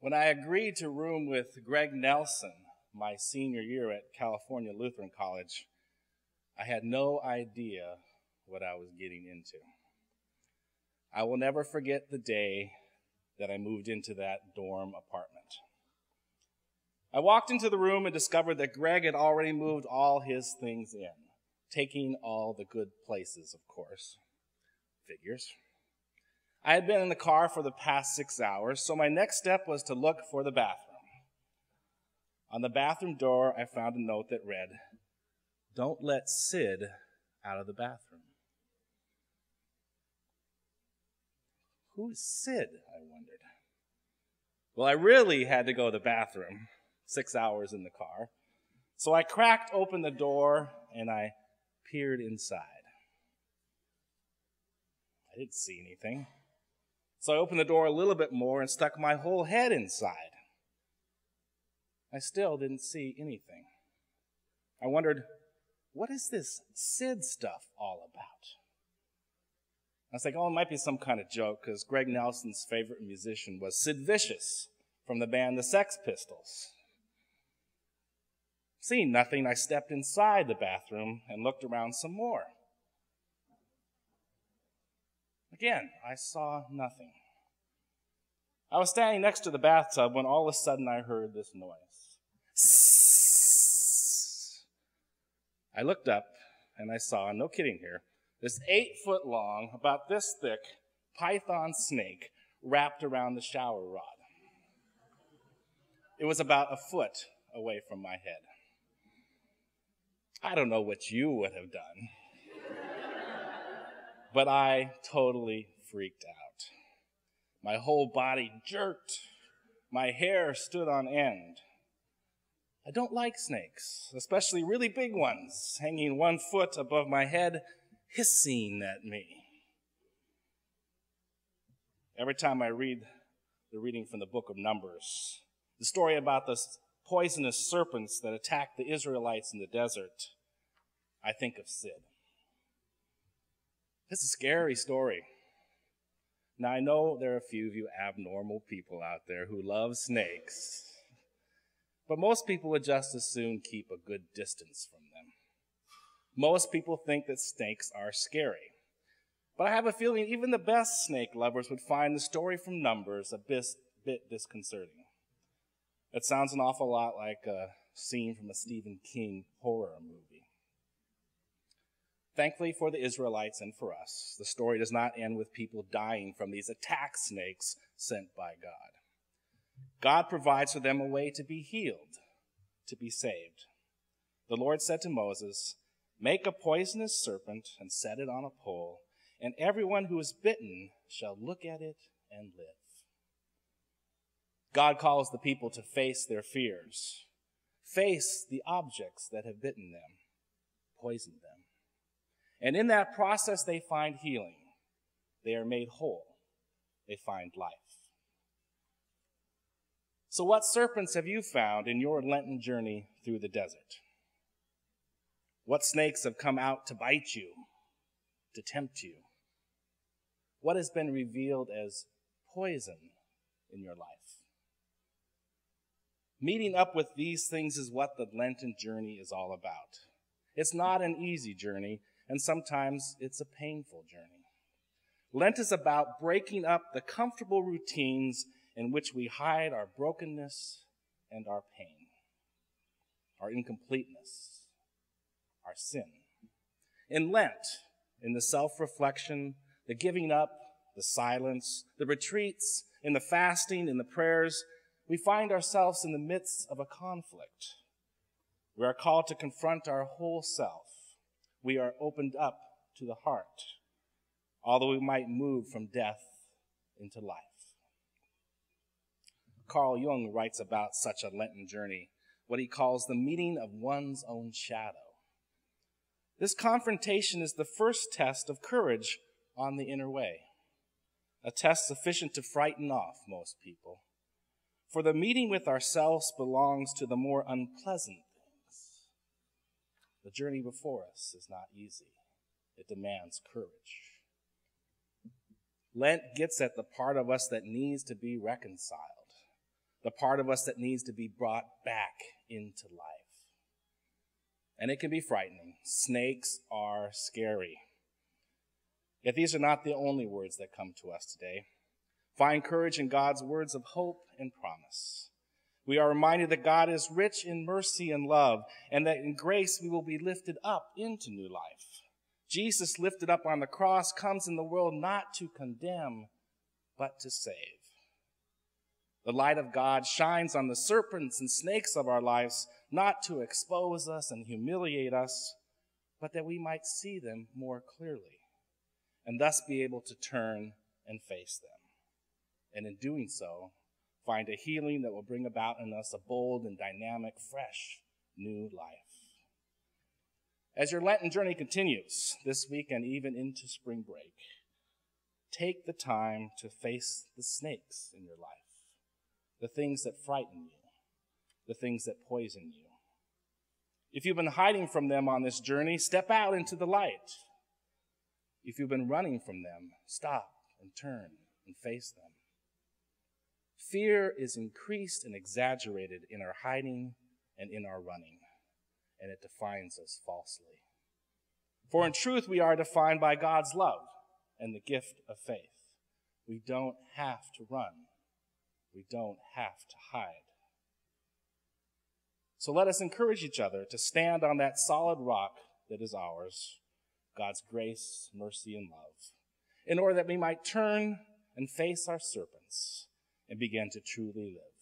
When I agreed to room with Greg Nelson my senior year at California Lutheran College, I had no idea what I was getting into. I will never forget the day that I moved into that dorm apartment. I walked into the room and discovered that Greg had already moved all his things in, taking all the good places, of course. Figures. I had been in the car for the past 6 hours, so my next step was to look for the bathroom. On the bathroom door, I found a note that read, "Don't let Sid out of the bathroom." Who is Sid, I wondered. Well, I really had to go to the bathroom, 6 hours in the car. So I cracked open the door and I peered inside. I didn't see anything. So I opened the door a little bit more and stuck my whole head inside. I still didn't see anything. I wondered, what is this Sid stuff all about? I was like, oh, it might be some kind of joke, because Greg Nelson's favorite musician was Sid Vicious from the band the Sex Pistols. Seeing nothing, I stepped inside the bathroom and looked around some more. Again, I saw nothing. I was standing next to the bathtub when all of a sudden I heard this noise. Sss. I looked up and I saw, no kidding here, this 8-foot long, about this thick, python snake wrapped around the shower rod. It was about a foot away from my head. I don't know what you would have done, but I totally freaked out. My whole body jerked. My hair stood on end. I don't like snakes, especially really big ones, hanging 1 foot above my head, hissing at me. Every time I read the reading from the book of Numbers, the story about the poisonous serpents that attacked the Israelites in the desert, I think of Sid. It's a scary story. Now, I know there are a few of you abnormal people out there who love snakes, but most people would just as soon keep a good distance from them. Most people think that snakes are scary, but I have a feeling even the best snake lovers would find the story from Numbers a bit disconcerting. It sounds an awful lot like a scene from a Stephen King horror movie. Thankfully for the Israelites and for us, the story does not end with people dying from these attack snakes sent by God. God provides for them a way to be healed, to be saved. The Lord said to Moses, "Make a poisonous serpent and set it on a pole, and everyone who is bitten shall look at it and live." God calls the people to face their fears, face the objects that have bitten them, poisoned them. And in that process, they find healing. They are made whole. They find life. So what serpents have you found in your Lenten journey through the desert? What snakes have come out to bite you, to tempt you? What has been revealed as poison in your life? Meeting up with these things is what the Lenten journey is all about. It's not an easy journey, and sometimes it's a painful journey. Lent is about breaking up the comfortable routines in which we hide our brokenness and our pain, our incompleteness, our sin. In Lent, in the self-reflection, the giving up, the silence, the retreats, in the fasting, in the prayers, we find ourselves in the midst of a conflict. We are called to confront our whole self. We are opened up to the heart, although we might move from death into life. Carl Jung writes about such a Lenten journey, what he calls the meeting of one's own shadow. This confrontation is the first test of courage on the inner way, a test sufficient to frighten off most people. For the meeting with ourselves belongs to the more unpleasant things. The journey before us is not easy. It demands courage. Lent gets at the part of us that needs to be reconciled, the part of us that needs to be brought back into life. And it can be frightening. Snakes are scary. Yet these are not the only words that come to us today. Find courage in God's words of hope and promise. We are reminded that God is rich in mercy and love, and that in grace we will be lifted up into new life. Jesus, lifted up on the cross, comes in the world not to condemn, but to save. The light of God shines on the serpents and snakes of our lives, not to expose us and humiliate us, but that we might see them more clearly, and thus be able to turn and face them. And in doing so, find a healing that will bring about in us a bold and dynamic, fresh, new life. As your Lenten journey continues this week and even into spring break, take the time to face the snakes in your life, the things that frighten you, the things that poison you. If you've been hiding from them on this journey, step out into the light. If you've been running from them, stop and turn and face them. Fear is increased and exaggerated in our hiding and in our running, and it defines us falsely. For in truth, we are defined by God's love and the gift of faith. We don't have to run. We don't have to hide. So let us encourage each other to stand on that solid rock that is ours, God's grace, mercy, and love, in order that we might turn and face our serpents and begin to truly live.